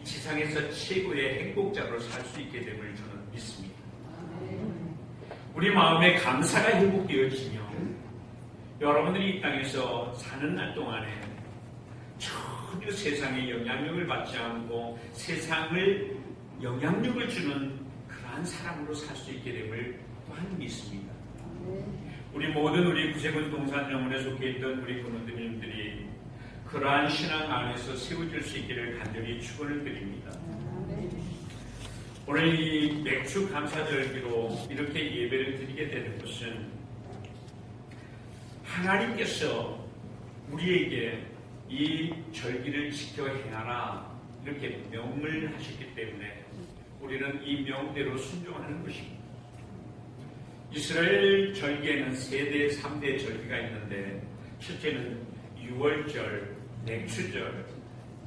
지상에서 최고의 행복자로 살 수 있게 됨을 저는 믿습니다. 우리 마음에 감사가 회복되어지며 여러분들이 이 땅에서 사는 날 동안에 전혀 세상에 영향력을 받지 않고 세상을 영향력을 주는 그러한 사람으로 살 수 있게 됨을 또한 믿습니다. 우리 모든 우리 구세군 동산정원에 속해 있던 우리 부모님들이 그러한 신앙 안에서 세워질 수 있기를 간절히 축원을 드립니다. 오늘 이 맥주 감사절기로 이렇게 예배를 드리게 되는 것은 하나님께서 우리에게 이 절기를 지켜 행하라 이렇게 명을 하셨기 때문에 우리는 이 명대로 순종하는 것입니다. 이스라엘 절기에는 세대, 3대 절기가 있는데 첫째는 유월절, 맥추절,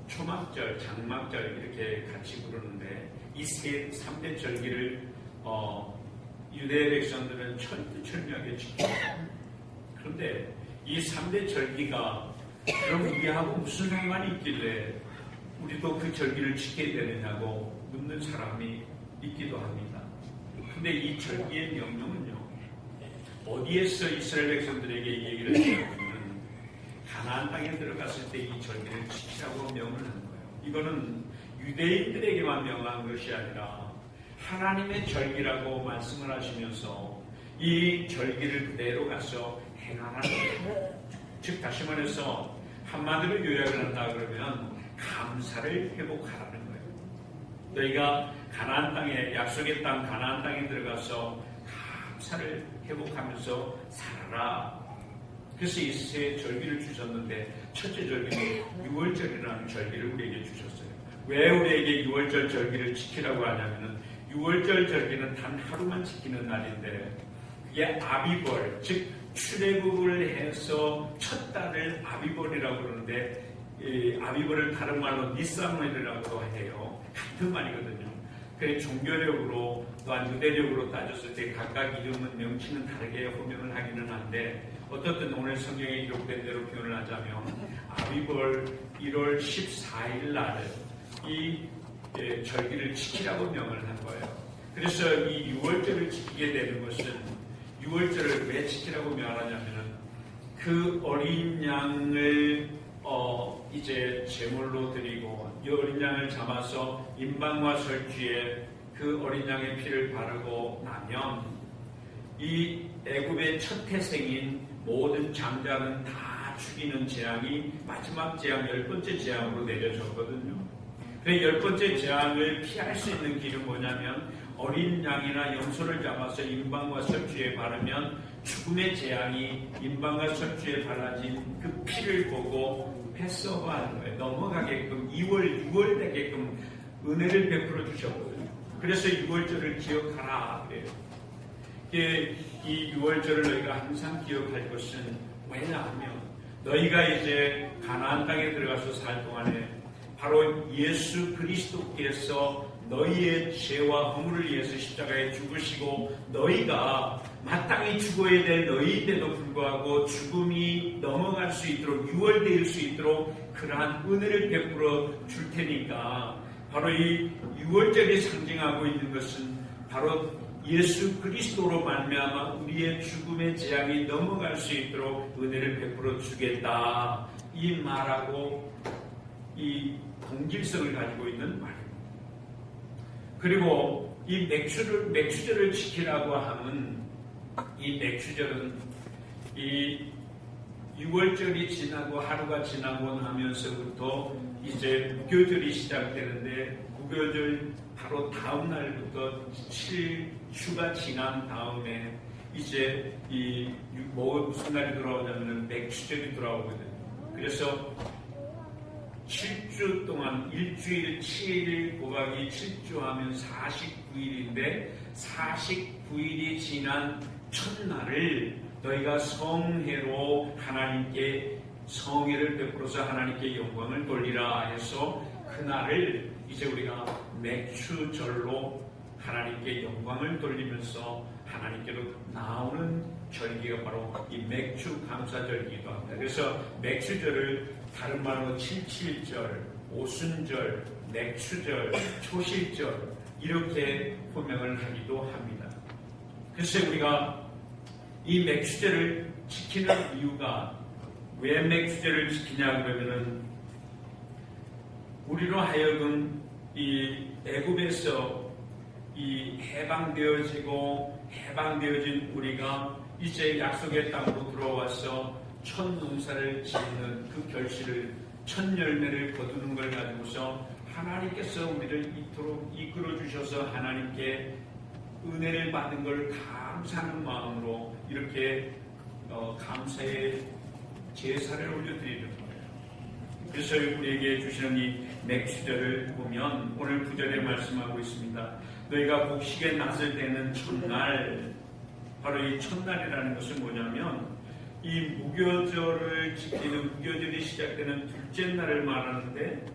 초막절, 장막절 이렇게 같이 부르는데 이 3대 절기를 유대 백성들은 철저하게 지킵니다. 그런데 이 3대 절기가 그럼 우리하고 무슨 상관이 있길래 우리도 그 절기를 지켜야 되느냐고 묻는 사람이 있기도 합니다. 근데 이 절기의 명령은요, 어디에서 이스라엘 백성들에게 이 얘기를 했냐면 가나안 땅에 들어갔을 때 이 절기를 지키라고 명을 한 거예요. 이거는 유대인들에게만 명한 것이 아니라 하나님의 절기라고 말씀을 하시면서 이 절기를 그대로 가서 행하라는 거예요. 즉 다시 말해서 한마디로 요약을 한다 그러면 감사를 회복하라는 거예요. 너희가 가나안 땅에, 약속의 땅 가나안 땅에 들어가서 감사를 회복하면서 살아라. 그래서 이 세 절기를 주셨는데 첫째 절기는 6월절이라는 절기를 우리에게 주셨어요. 왜 우리에게 6월절 절기를 지키라고 하냐면은 6월절 절기는 단 하루만 지키는 날인데 그게 아비벌, 즉 출애굽을 해서 첫 달을 아비벌이라고 그러는데 이 아비벌을 다른 말로 니산월이라고 해요. 같은 말이거든요. 그래 종교력으로 또한 유대력으로 따졌을 때 각각 이름은 명칭은 다르게 호명을 하기는 한데 어떻든 오늘 성경에 기록된 대로 표현을 하자면 아비벌 1월 14일 날 이 절기를 지키라고 명을 한 거예요. 그래서 이 6월절을 지키게 되는 것은 6월절을 왜 지키라고 명하냐면은 그 어린 양을 이제 제물로 드리고 이 어린 양을 잡아서 임방과 설주에 그 어린 양의 피를 바르고 나면 이 애굽의 첫 태생인 모든 장자는 다 죽이는 재앙이 마지막 재앙 10번째 재앙으로 내려졌거든요. 그 10번째 재앙을 피할 수 있는 길은 뭐냐면 어린 양이나 염소를 잡아서 임방과 설주에 바르면 죽음의 재앙이 임방과 설주에 발라진 그 피를 보고 패스오버하는 거예요. 넘어가게끔 2월, 6월 되게끔 은혜를 베풀어 주셨거든요. 그래서 6월절을 기억하라 그래요. 이 6월절을 너희가 항상 기억할 것은 왜냐하면 너희가 이제 가나안 땅에 들어가서 살 동안에 바로 예수 그리스도께서 너희의 죄와 허물을 위해서 십자가에 죽으시고 너희가 마땅히 죽어야 될 너희인데도 불구하고 죽음이 넘어갈 수 있도록 유월될 수 있도록 그러한 은혜를 베풀어 줄 테니까 바로 이 유월절이 상징하고 있는 것은 바로 예수 그리스도로 말미암아 우리의 죽음의 재앙이 넘어갈 수 있도록 은혜를 베풀어 주겠다 이 말하고 이 동질성을 가지고 있는 말입니다. 그리고 이 맥추절을 지키라고 하면 이 맥추절은 이 6월절이 지나고 하루가 지나고 나면서부터 이제 무교절이 시작되는데 무교절 바로 다음 날부터 7주가 지난 다음에 이제 무슨 날이 돌아오냐면 맥추절이 돌아오거든요. 그래서 7주 동안 일주일 7일 곱하기 7주 하면 49일인데 49일이 지난 첫날을 너희가 성회로 하나님께 성회를 베풀어서 하나님께 영광을 돌리라 해서 그날을 이제 우리가 맥추절로 하나님께 영광을 돌리면서 하나님께로 나오는 절기가 바로 이 맥추 감사절기이기도 합니다. 그래서 맥추절을 다른 말로 77절, 오순절, 맥추절, 초실절 이렇게 호명을 하기도 합니다. 그래서 우리가 이 맥추절을 지키는 이유가 왜 맥추절을 지키냐 그러면은 우리로 하여금 이 애굽에서 이 해방되어진 우리가 이제 약속의 땅으로 들어와서 첫 농사를 짓는 그 결실을 첫 열매를 거두는 걸 가지고서 하나님께서 우리를 이토록 이끌어 주셔서 하나님께 은혜를 받은 걸 감사하는 마음으로 이렇게 감사의 제사를 올려드리는 거예요. 그래서 우리에게 주시는 이 맥추절을 보면 오늘 9절에 말씀하고 있습니다. 너희가 곡식의 낫을 떼는 첫날, 바로 이 첫날이라는 것은 뭐냐면 이 무교절을 지키는 무교절이 시작되는 둘째 날을 말하는데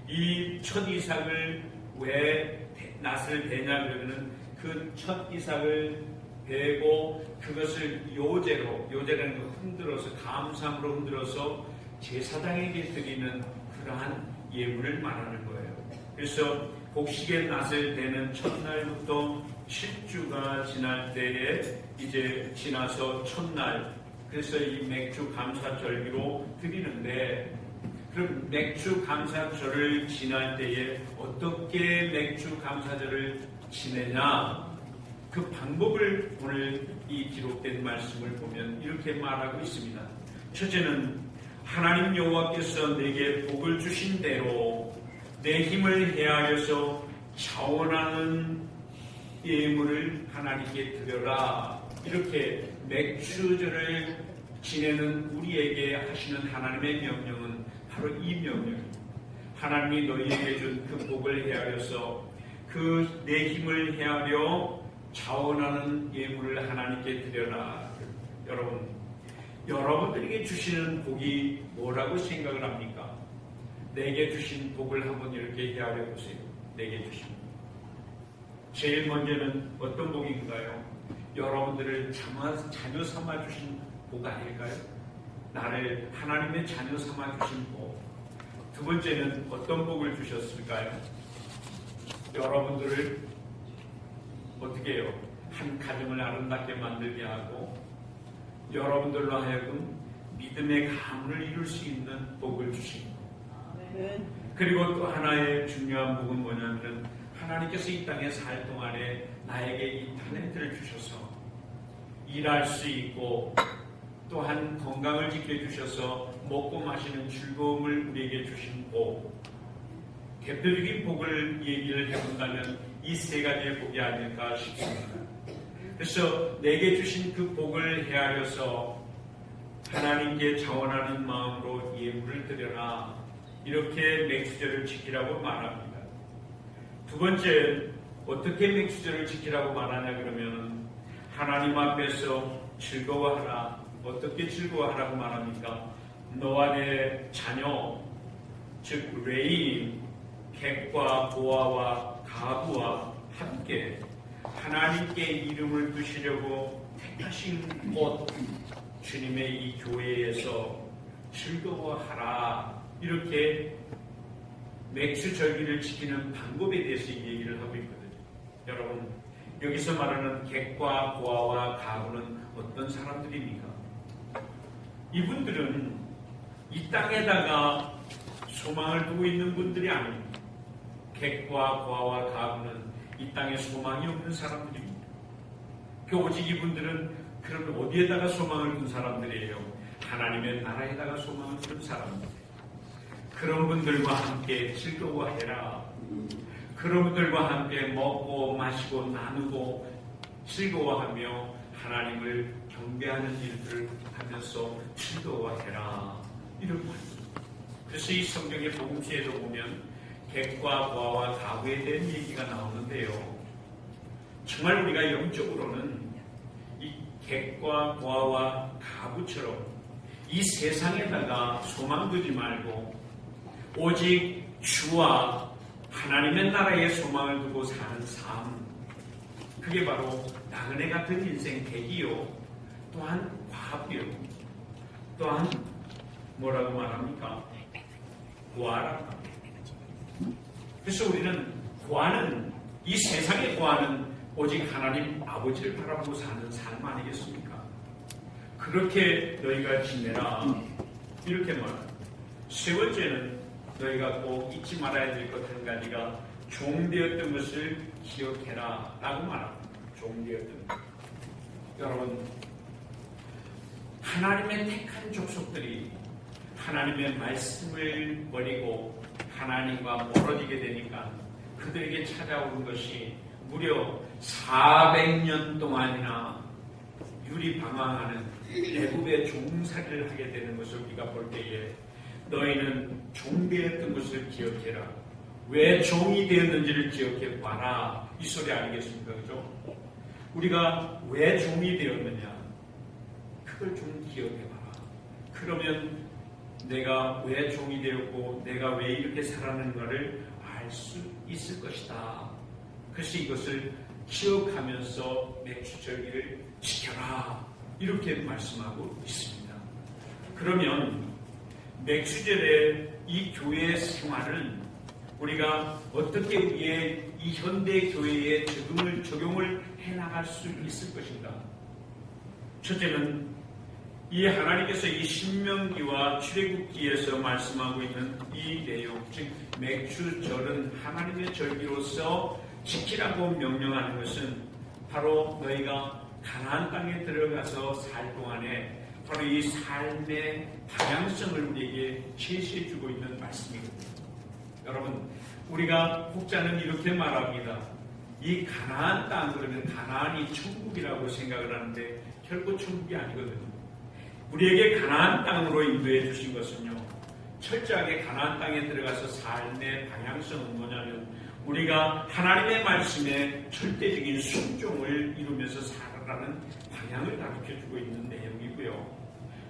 이 첫 이삭을 왜 낫을 베냐 그러면 그 첫 이삭을 베고 그것을 요제라는 거 흔들어서 감상으로 흔들어서 제사장에게 드리는 그러한 예물을 말하는 거예요. 그래서 곡식의 낫을 베는 첫날부터 7주가 지날 때에 이제 지나서 첫날, 그래서 이 맥주 감사절기로 드리는데, 그럼 맥주 감사절을 지날 때에 어떻게 맥주 감사절을 지내냐? 그 방법을 오늘 이 기록된 말씀을 보면 이렇게 말하고 있습니다. 첫째는 하나님 여호와께서 내게 복을 주신 대로 내 힘을 헤아려서 자원하는 예물을 하나님께 드려라. 이렇게 맥추절을 지내는 우리에게 하시는 하나님의 명령은 바로 이 명령입니다. 하나님이 너희에게 준 그 복을 헤아려서 그 내 힘을 헤아려 자원하는 예물을 하나님께 드려라. 여러분들에게 주시는 복이 뭐라고 생각을 합니까? 내게 주신 복을 한번 이렇게 헤아려 보세요. 내게 주신 복. 제일 먼저는 어떤 복인가요? 여러분들을 자녀 삼아 주신 복 아닐까요? 나를 하나님의 자녀 삼아 주신 복. 두 번째는 어떤 복을 주셨을까요? 여러분들을 어떻게 해요? 한 가정을 아름답게 만들게 하고 여러분들로 하여금 믿음의 가문을 이룰 수 있는 복을 주시고, 그리고 또 하나의 중요한 복은 뭐냐면 하나님께서 이 땅에 살 동안에 나에게 이 탤런트를 주셔서 일할 수 있고 또한 건강을 지켜주셔서 먹고 마시는 즐거움을 우리에게 주신 복. 대표적인 복을 얘기를 해본다면 이 세 가지의 복이 아닐까 싶습니다. 그래서 내게 주신 그 복을 헤아려서 하나님께 자원하는 마음으로 예물을 드려라. 이렇게 맥추절을 지키라고 말합니다. 두 번째, 어떻게 맥추절을 지키라고 말하냐 그러면 하나님 앞에서 즐거워하라. 어떻게 즐거워하라고 말합니까? 너와 내 자녀, 즉 레인, 객과 보아와 가부와 함께 하나님께 이름을 두시려고 택하신 곳 주님의 이 교회에서 즐거워하라. 이렇게 맥추절기를 지키는 방법에 대해서 얘기를 하고 있거든요. 여러분, 여기서 말하는 객과 보아와 가부는 어떤 사람들입니까? 이분들은 이 땅에다가 소망을 두고 있는 분들이 아닙니다. 객과 보아와 가부는 이 땅에 소망이 없는 사람들입니다. 오직 이분들은 그럼 어디에다가 소망을 둔 사람들이에요? 하나님의 나라에다가 소망을 둔 사람들. 그런 분들과 함께 즐거워해라. 그런 분들과 함께 먹고 마시고 나누고 즐거워하며 하나님을 경배하는 일들을 하면서 즐거워해라. 이런 말입니다. 그래서 이 성경의 복음서에도 보면 객과 보아와 가부에 대한 얘기가 나오는데요. 정말 우리가 영적으로는 이 객과 보아와 가부처럼 이 세상에다가 소망 두지 말고 오직 주와 하나님의 나라에 소망을 두고 사는 삶, 그게 바로 나그네 같은 인생 객이요, 또한 과부요, 또한 뭐라고 말합니까? 보아라. 그래서 우리는 구하는, 이 세상에 구하는 오직 하나님 아버지를 바라보고 사는 삶 아니겠습니까? 그렇게 너희가 지내라. 이렇게 말합니다. 세 번째는 너희가 꼭 잊지 말아야 될 것 한 가지가 종되었던 것을 기억해라 라고 말합니다. 종되었던 것. 여러분, 하나님의 택한 족속들이 하나님의 말씀을 버리고 하나님과 멀어지게 되니까 그들에게 찾아오는 것이 무려 400년 동안이나 유리방황하는 애굽의 종살이를 하게 되는 것을 우리가 볼 때에 너희는 종되었던 것을 기억해라. 왜 종이 되었는지를 기억해 봐라. 이 소리 아니겠습니까? 그죠? 우리가 왜 종이 되었느냐? 그걸 좀 기억해 봐라. 그러면 내가 왜 종이 되었고 내가 왜 이렇게 살았는가를 알 수 있을 것이다. 그래서 이것을 기억하면서 맥주절기를 지켜라. 이렇게 말씀하고 있습니다. 그러면 맥주절의 이 교회 생활은 우리가 어떻게 우리의 이 현대 교회에 적용을 해나갈 수 있을 것인가? 첫째는 이 하나님께서 이 신명기와 출애굽기에서 말씀하고 있는 이 내용, 즉 맥주절은 하나님의 절기로서 지키라고 명령하는 것은 바로 너희가 가나안 땅에 들어가서 살 동안에 바로 이 삶의 방향성을 우리에게 제시해주고 있는 말씀이거든요. 여러분, 우리가 혹자는 이렇게 말합니다. 이 가나안 땅, 그러면 가나안이 천국이라고 생각을 하는데 결코 천국이 아니거든요. 우리에게 가나안 땅으로 인도해 주신 것은요, 철저하게 가나안 땅에 들어가서 삶의 방향성은 뭐냐면 우리가 하나님의 말씀에 절대적인 순종을 이루면서 살아가는 방향을 가르쳐주고 있는 내용이고요.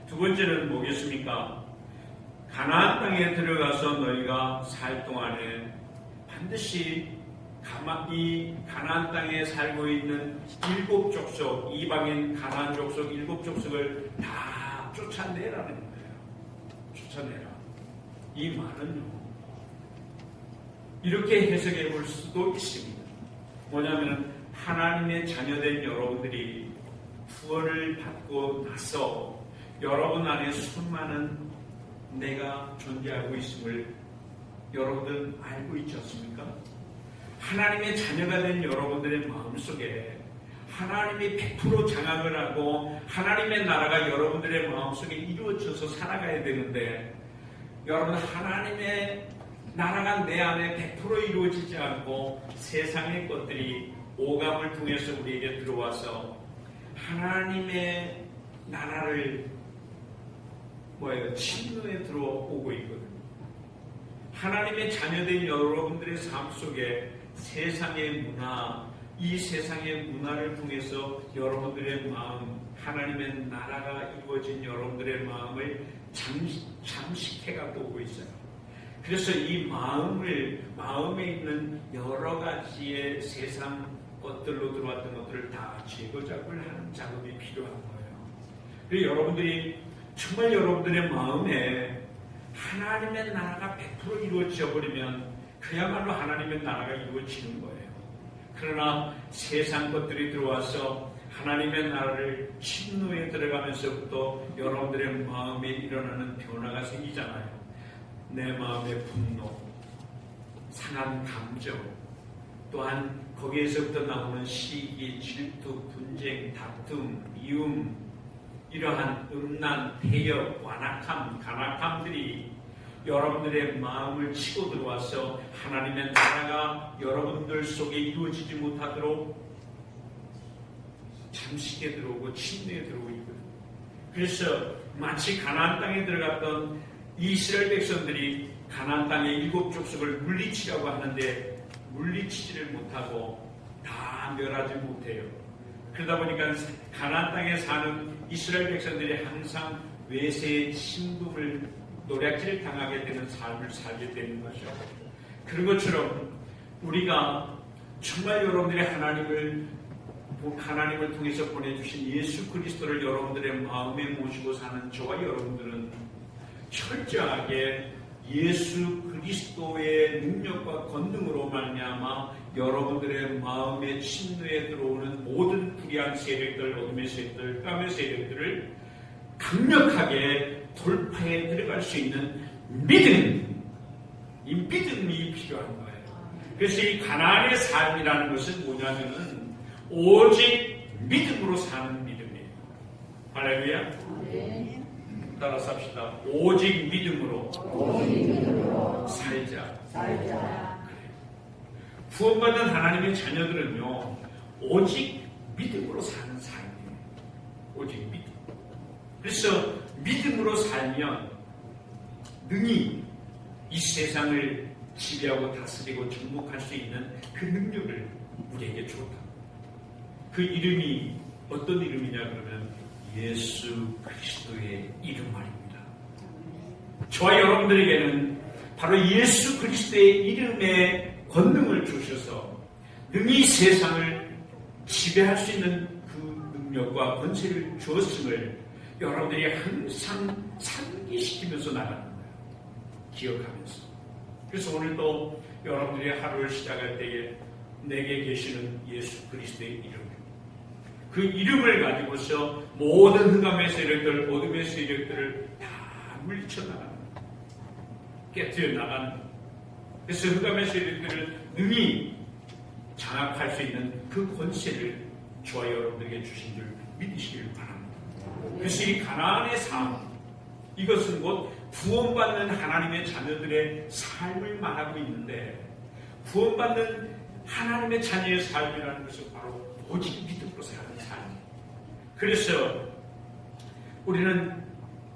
두 번째는 뭐겠습니까? 가나안 땅에 들어가서 너희가 살 동안에 반드시 이 가나안 땅에 살고 있는 7족속, 이방인 가나안 족속 7족속을 다 쫓아내라는 거예요. 쫓아내라. 이 말은요, 이렇게 해석해 볼 수도 있습니다. 뭐냐면 하나님의 자녀된 여러분들이 구원을 받고 나서 여러분 안에 수많은 내가 존재하고 있음을 여러분들 알고 있지 않습니까? 하나님의 자녀가 된 여러분들의 마음속에 하나님이 100% 장악을 하고 하나님의 나라가 여러분들의 마음속에 이루어져서 살아가야 되는데, 여러분 하나님의 나라가 내 안에 100% 이루어지지 않고 세상의 것들이 오감을 통해서 우리에게 들어와서 하나님의 나라를 침노에 들어오고 있거든요. 하나님의 자녀된 여러분들의 삶 속에 세상의 문화, 이 세상의 문화를 통해서 여러분들의 마음, 하나님의 나라가 이루어진 여러분들의 마음을 잠식해가고 오고 있어요. 그래서 이 마음에 있는 여러 가지의 세상 것들로 들어왔던 것들을 다 제거작업을 하는 작업이 필요한 거예요. 그리고 여러분들이 정말 여러분들의 마음에 하나님의 나라가 100% 이루어져 버리면 그야말로 하나님의 나라가 이루어지는 거예요. 그러나 세상 것들이 들어와서 하나님의 나라를 침노에 들어가면서부터 여러분들의 마음에 일어나는 변화가 생기잖아요. 내 마음의 분노, 상한 감정, 또한 거기에서부터 나오는 시기, 질투, 분쟁, 다툼, 미움, 이러한 음란, 태역, 완악함, 간악함들이 여러분들의 마음을 치고 들어와서 하나님의 나라가 여러분들 속에 이루어지지 못하도록 잠식에 들어오고 침례에 들어오고 있거든요. 그래서 마치 가나안 땅에 들어갔던 이스라엘 백성들이 가나안 땅의 7족속을 물리치려고 하는데 물리치지를 못하고 다 멸하지 못해요. 그러다 보니까 가나안 땅에 사는 이스라엘 백성들이 항상 외세의 침범을 노략질을 당하게 되는 삶을 살게 되는 거죠. 그런 것처럼 우리가 정말 여러분들의 하나님을 통해서 보내주신 예수 그리스도를 여러분들의 마음에 모시고 사는 저와 여러분들은 철저하게 예수 그리스도의 능력과 권능으로 말미암아 여러분들의 마음의 침노에 들어오는 모든 불의한 세력들, 어둠의 세력들, 깜의 세력들을 강력하게 돌파해 들어갈 수 있는 믿음, 이 믿음이 필요한 거예요. 그래서 이 가나안의 삶이라는 것은 뭐냐면은 오직 믿음으로 사는 믿음이에요. 할렐루야. 따라서 합시다. 오직 믿음으로 살자. 구원받은 하나님의 자녀들은요, 오직 믿음으로 사는 삶이에요. 오직 믿음. 그래서 믿음으로 살면 능히 이 세상을 지배하고 다스리고 정복할 수 있는 그 능력을 우리에게 줬다. 그 이름이 어떤 이름이냐 그러면 예수 그리스도의 이름 말입니다. 저와 여러분들에게는 바로 예수 그리스도의 이름의 권능을 주셔서 능히 세상을 지배할 수 있는 그 능력과 권세를 주었음을 여러분들이 항상 상기시키면서 나가는 거예요. 기억하면서. 그래서 오늘도 여러분들이 하루를 시작할 때에 내게 계시는 예수 그리스도의 이름, 그 이름을 가지고서 모든 흑암의 세력들, 어둠의 세력들을 다 물리쳐 나가는 거예요. 깨뜨려 나가는 거예요. 그래서 흑암의 세력들을 능히 장악할 수 있는 그 권세를 저와 여러분들에게 주신 줄 믿으시길 바랍니다. 그래서 이 가나안의 삶, 이것은 곧 구원받는 하나님의 자녀들의 삶을 말하고 있는데, 구원받는 하나님의 자녀의 삶이라는 것은 바로 오직 믿음으로 사는 삶. 그래서 우리는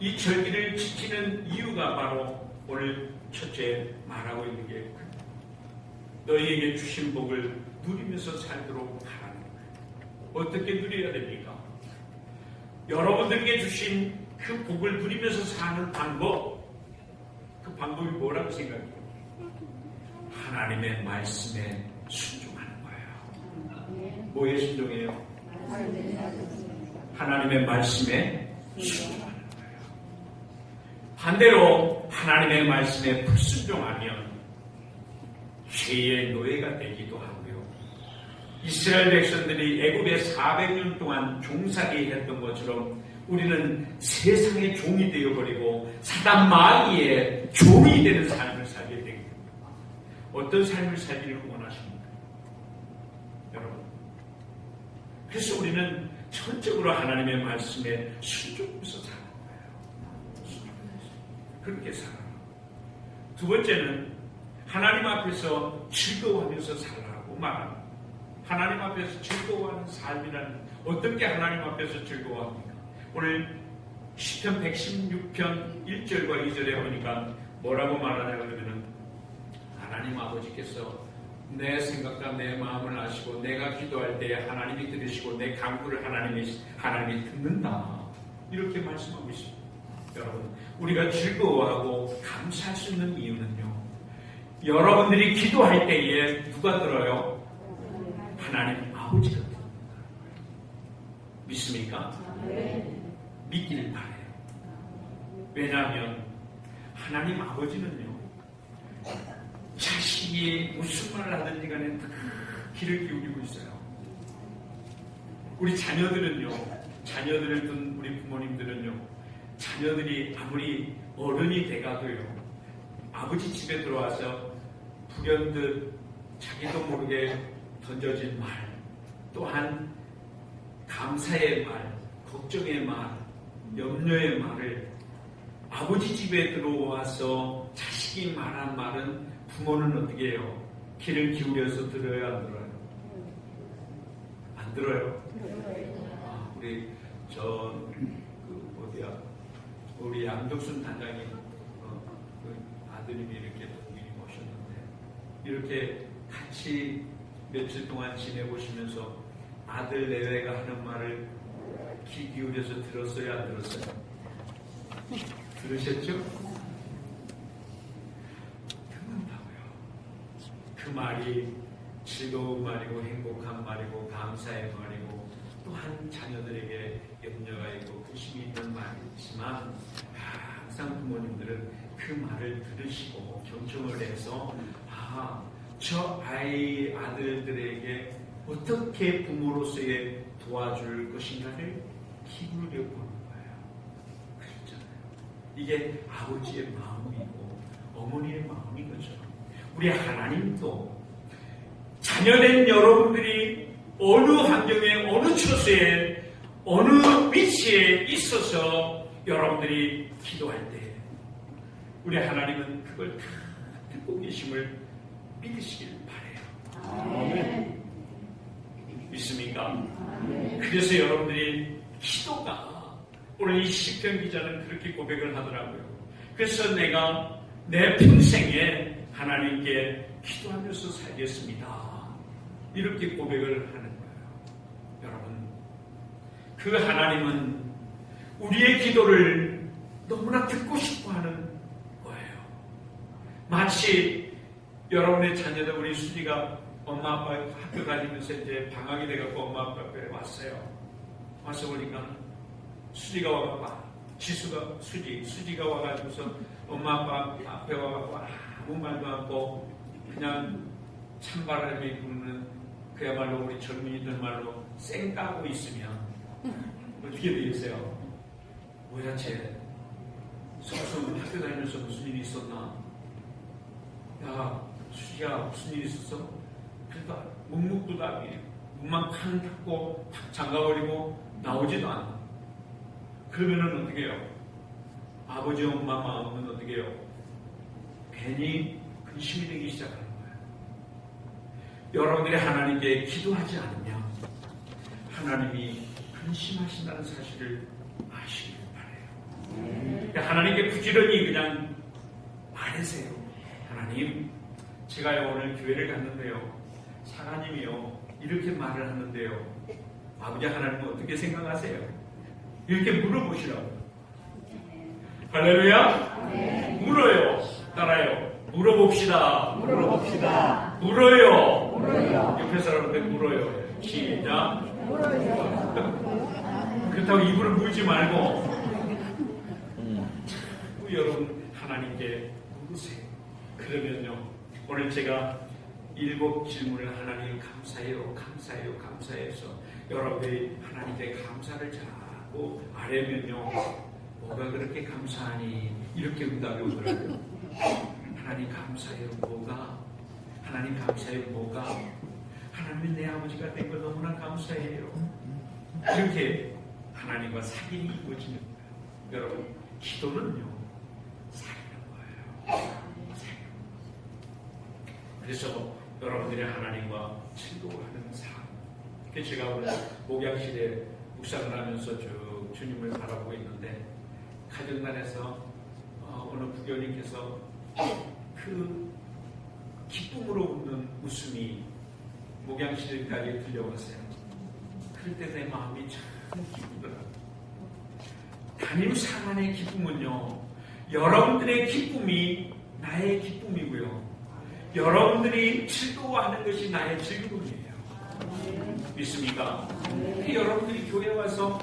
이 절기를 지키는 이유가 바로 오늘 첫째 말하고 있는 게 너희에게 주신 복을 누리면서 살도록 하라는 거예요. 어떻게 누려야 됩니까? 여러분들에게 주신 그 복을 누리면서 사는 방법, 그 방법이 뭐라고 생각해요? 하나님의 말씀에 순종하는 거예요. 뭐에 순종해요? 하나님의 말씀에 순종하는 거예요. 반대로 하나님의 말씀에 불순종하면 죄의 노예가 되기도 하고요. 이스라엘 백성들이 애굽에 400년 동안 종살이 했던 것처럼 우리는 세상의 종이 되어버리고 사단 마귀의 종이 되는 삶을 살게 되게 됩니다. 어떤 삶을 살기를 원하십니까? 여러분. 그래서 우리는 전적으로 하나님의 말씀에 순종해서 사는 거예요. 그렇게 살아요. 두 번째는 하나님 앞에서 즐거워하면서 살라고 말합니다. 하나님 앞에서 즐거워하는 삶이라는, 어떻게 하나님 앞에서 즐거워합니까? 오늘 시편 116편 1절과 2절에 보니까 뭐라고 말하냐 그러면은 하나님 아버지께서 내 생각과 내 마음을 아시고 내가 기도할 때에 하나님이 들으시고 내 간구를 하나님이 듣는다. 이렇게 말씀하고 있습니다. 여러분, 우리가 즐거워하고 감사할 수 있는 이유는요, 여러분들이 기도할 때에 누가 들어요? 하나님 아버지가 들어요. 믿습니까? 믿기를 바라요. 왜냐하면 하나님 아버지는요, 자식이 무슨 말을 하든지 간에 다 귀를 기울이고 있어요. 우리 자녀들은요, 자녀들을 둔 우리 부모님들은요, 자녀들이 아무리 어른이 돼가도요, 아버지 집에 들어와서 불현듯 자기도 모르게 던져진 말, 또한 감사의 말, 걱정의 말, 염려의 말을 아버지 집에 들어와서 자식이 말한 말은 부모는 어떻게 해요? 귀를 기울여서 들어요, 안 들어요? 안 들어요? 우리 우리 양덕순 단장님 그 아드님이 이렇게 동민이 오셨는데, 이렇게 같이 며칠 동안 지내보시면서 아들 내외가 하는 말을 귀 기울여서 들었어요, 안 들었어요? 들으셨죠? 듣는다고요. 그 말이 즐거운 말이고 행복한 말이고 감사의 말이고 또한 자녀들에게 염려가 있고 부심이 있는 말이지만 막상 부모님들은 그 말을 들으시고 경청을 해서 저 아들들에게 어떻게 부모로서의 도와줄 것인가를 기울여 보는 거예요. 그렇잖아요. 이게 아버지의 마음이고 어머니의 마음인 것처럼 우리 하나님도 자녀된 여러분들이 어느 환경에 어느 처소에 어느 위치에 있어서 여러분들이 기도할 때 우리 하나님은 그걸 다 듣고 계심을 믿으시길 바라요. 아멘. 믿습니까? 그래서 여러분들이 기도가 오늘 이 시편 기자는 그렇게 고백을 하더라고요. 그래서 내가 내 평생에 하나님께 기도하면서 살겠습니다. 이렇게 고백을 하는 거예요. 여러분, 그 하나님은 우리의 기도를 너무나 듣고 싶어 하는 거예요. 마치 여러분의 자녀들, 우리 수지가 엄마 아빠 학교 다니면서 이제 방학이 돼갖고 엄마 아빠 앞에 왔어요. 와서 보니까 수지가 와갖고 수지가 와가지고서 엄마 아빠 앞에 와갖고 아무 말도 않고 그냥 찬바람이 부는 그야말로 우리 젊은이들 말로 쌩 까고 있으면 어떻게 되겠어요? 뭐야 쟤 속속 학교 다니면서 무슨 일이 있었나? 야 수지야 무슨 일이 있었어? 그러니까 묵묵부답이 문만 쾅 닫고 탁 잠가버리고 나오지도 않아. 그러면은 어떻게 해요? 아버지 엄마 마음은 어떻게 해요? 괜히 근심이 되기 시작하는 거예요. 여러분들이 하나님께 기도하지 않으면 하나님이 근심하신다는 사실을 아시길 바라요. 하나님께 부지런히 그냥 말하세요. 하나님, 제가요 오늘 교회를 갔는데요. 사가님이요 이렇게 말을 하는데요. 아버지 하나님은 어떻게 생각하세요? 이렇게 물어보시라고. 할렐루야? 네. 물어요. 따라요. 물어봅시다. 물어봅시다. 물어요. 물어요. 옆에 사람한테 물어요. 시작. 물어요. 그렇다고 입으로 물지 말고 여러분 하나님께 물으세요. 그러면요 오늘 제가 7 질문을 하나님 감사해요 감사해요 감사해서 여러분들이 하나님께 감사를 자꾸 아뢰면요 뭐가 그렇게 감사하니 이렇게 응답이 오더라고요. 하나님 감사해요 뭐가? 하나님 감사해요 뭐가? 하나님이 내 아버지가 된 걸 너무나 감사해요. 이렇게 하나님과 사귐이 이루어지는 거예요. 여러분 기도는요 사귀는 거예요. 그래서 여러분들이 하나님과 친도하는 삶. 그래서 제가 오늘 목양실에 묵상을 하면서 쭉 주님을 바라보고 있는데 가정단에서 어느 부교님께서 그 기쁨으로 웃는 웃음이 목양실까지 들려왔어요. 그럴 때 내 마음이 참 기쁘더라고요. 담임 상안의 기쁨은요 여러분들의 기쁨이 나의 기쁨이고요 여러분들이 즐거워하는 것이 나의 즐거움이에요. 믿습니까? 여러분들이 교회 와서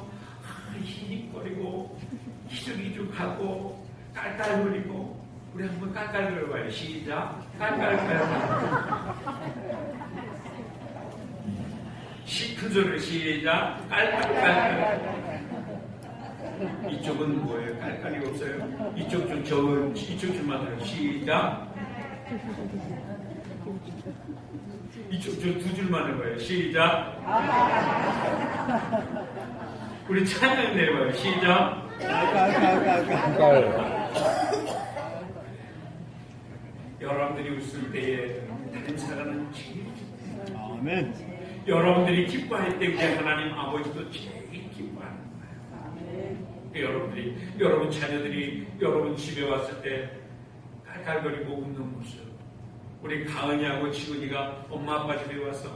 희닉거리고 희죽희죽하고 깔깔거리고 우리 한번 깔깔거려봐요. 시작. 깔깔거려. 큰 소리로 시작. 깔깔깔깔. 이쪽은 뭐예요? 깔깔이 없어요? 이쪽 줄만 해요. 시작. 이쪽 줄 2줄만 해봐요. 시작. 우리 찬양 내려봐요. 시작. 여러분들이 웃을 때에 다른 사람은 제일 기뻐요. 아멘. 여러분들이 기뻐할 때 우리 하나님 아버지도 제일 기뻐하는 거예요. 여러분들이 여러분 자녀들이 여러분 집에 왔을 때 깔깔거리고 웃는 모습. 우리 가은이하고 지훈이가 엄마 아빠 집에 와서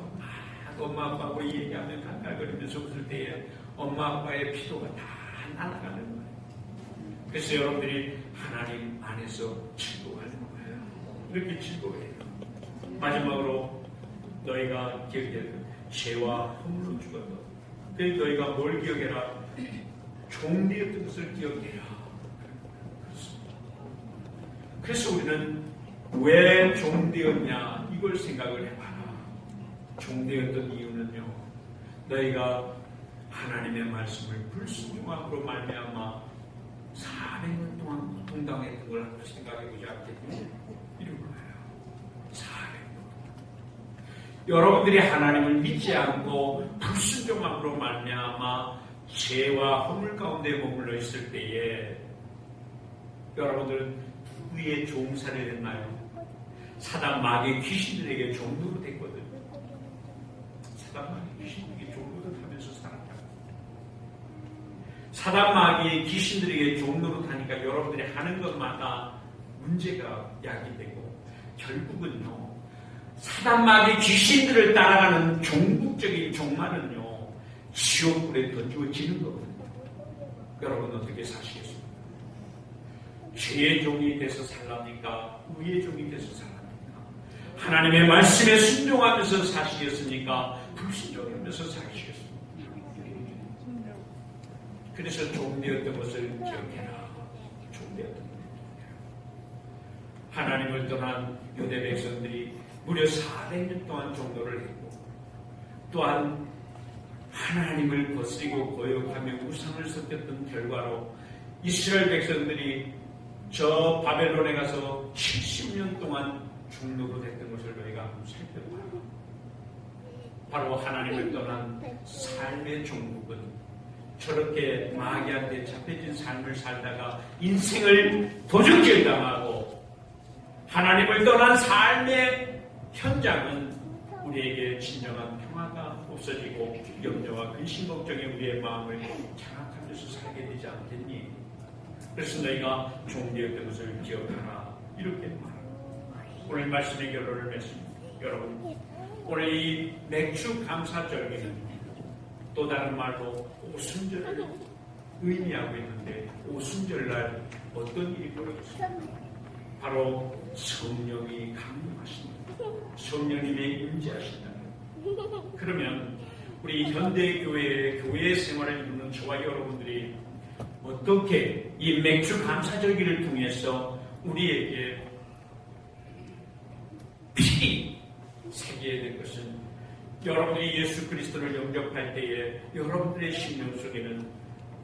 엄마 아빠하고 얘기하면 깔깔거리면서 웃을 때에 엄마 아빠의 피로가 다 날아가는 거예요. 그래서 여러분들이 하나님 안에서 즐거워하는 거예요. 이렇게 즐거워해요. 마지막으로 너희가 기억해야 죄와 허물로 죽었다. 그래서 너희가 뭘 기억해라? 종되었던 것을 기억해라. 그래서 우리는 왜 종되었냐 이걸 생각을 해봐라. 종되었던 이유는요, 너희가 하나님의 말씀을 불순종함으로 말미암아 400년 동안 고통당했던 걸 한번 생각해보지 않겠니? 이런 거예요. 400년. 여러분들이 하나님을 믿지 않고 불순종함으로 말미암아 죄와 허물 가운데 머물러 있을 때에 여러분들은 누구의 종살이 됐나요? 사단 마귀의 귀신들에게 종노릇 했거든요. 사단 마귀의 귀신들에게 종노릇 하면서 살았다. 사단 마귀의 귀신들에게 종노릇 하니까 여러분들이 하는 것마다 문제가 야기되고 결국은요, 사단 마귀의 귀신들을 따라가는 종국적인 종말은요, 지옥불에 던지워지는 거거든요. 여러분 어떻게 사시겠습니까? 죄의 종이 돼서 살랍니까? 의의 종이 돼서 살랍니까? 하나님의 말씀에 순종하면서 사시겠습니까? 불순종하면서 사시겠습니까? 그래서 종되었던 것을 기억해라. 종되었던 것을 기억해라. 하나님을 떠난 유대 백성들이 무려 400년 동안 종노를 했고, 또한 하나님을 거스리고 거역하며 우상을 섬겼던 결과로 이스라엘 백성들이 저 바벨론에 가서 70년 동안 종노릇 했던 것을 너희가 한번 살펴봐요. 바로 하나님을 떠난 삶의 종국은 저렇게 마귀한테 잡혀진 삶을 살다가 인생을 도적질 당하고, 하나님을 떠난 삶의 현장은 우리에게 진정한 평화가 없어지고 염려와 근심 걱정에 우리의 마음을 장악하면서 살게 되지 않겠니? 그래서 너희가 종되었던 것을 기억하라, 이렇게 말합니다. 오늘 말씀의 결론을 맺습니다. 여러분, 오늘 이 맥주 감사절기는 또 다른 말로 오순절을 의미하고 있는데, 오순절날 어떤 일이 벌어졌습니까? 바로 성령이 강림하십니다. 성령님의 임재하신다. 그러면 우리 현대 교회의 생활을 이루는 저와 여러분들이 어떻게 이 맥주 감사절기를 통해서 우리에게 필히 새겨야 될 것은, 여러분들이 예수 그리스도를 영접할 때에 여러분들의 심령 속에는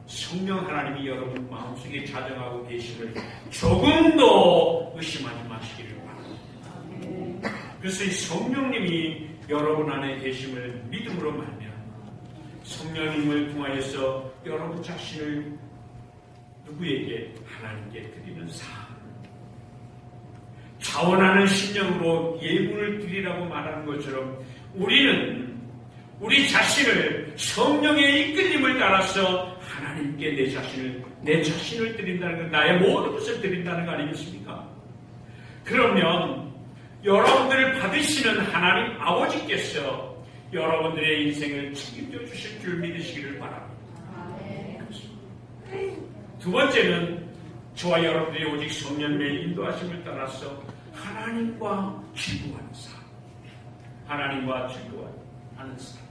성령 하나님이 여러분 마음속에 자정하고 계심을 조금도 의심하지 마시기를 바랍니다. 그래서 이 성령님이 여러분 안에 계심을 믿음으로 말미암아 성령님을 통하여서 여러분 자신을 누구에게? 하나님께 드리는 삶, 자원하는 심령으로 예물을 드리라고 말하는 것처럼 우리는 우리 자신을 성령의 이끌림을 따라서 하나님께 내 자신을 드린다는 것, 나의 모든 것을 드린다는 거 아니겠습니까? 그러면 여러분들을 받으시는 하나님 아버지께서 여러분들의 인생을 책임져 주실 줄 믿으시기를 바랍니다. 두 번째는 저와 여러분들이 오직 성령의 인도하심을 따라서 하나님과 즐거워하는 삶, 하나님과 즐거워하는 삶.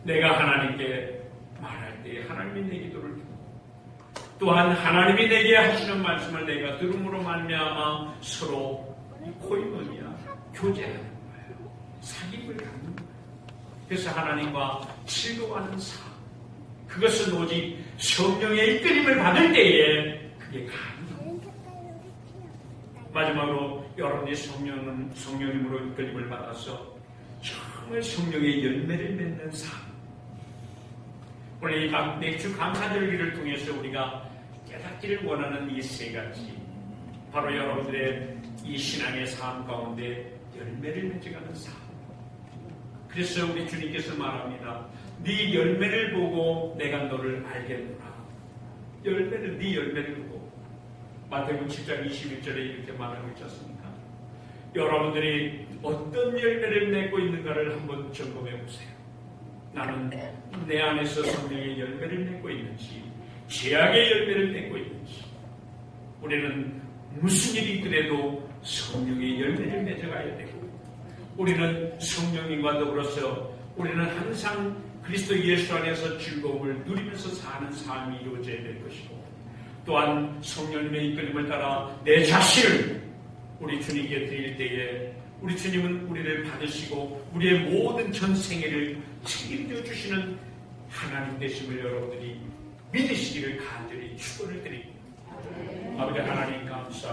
내가 하나님께 말할 때 하나님이 내 기도를 듣고, 또한 하나님이 내게 하시는 말씀을 내가 들음으로 말미암아 서로 코이노니아 교제하는 거예요. 사귑을 갖는 거예요. 그래서 하나님과 즐거워하는 삶, 그것은 오직 성령의 이끌림을 받을 때에 그게 가능합니다. 마지막으로 여러분이 성령님으로 이끌림을 받아서 정말 성령의 열매를 맺는 삶, 오늘 이 맥주 감사절기를 통해서 우리가 깨닫기를 원하는 이 세 가지, 바로 여러분들의 이 신앙의 삶 가운데 열매를 맺어가는 삶. 그래서 우리 주님께서 말합니다. 네 열매를 보고 내가 너를 알겠노라. 네 열매를 보고. 마태복음 7장 21절에 이렇게 말하고 있지 않습니까? 여러분들이 어떤 열매를 맺고 있는가를 한번 점검해 보세요. 나는 내 안에서 성령의 열매를 맺고 있는지, 죄악의 열매를 맺고 있는지. 우리는 무슨 일이 있더라도 성령의 열매를 맺어가야 되고, 우리는 성령님과 더불어서 우리는 항상 그리스도 예수 안에서 즐거움을 누리면서 사는 삶이 이루어져야 될 것이고, 또한 성령님의 이끌림을 따라 내 자신을 우리 주님께 드릴 때에 우리 주님은 우리를 받으시고 우리의 모든 전 생애를 책임져 주시는 하나님 되심을 여러분들이 믿으시기를 간절히 축원을 드립니다. 아버지 하나님 감사합니다.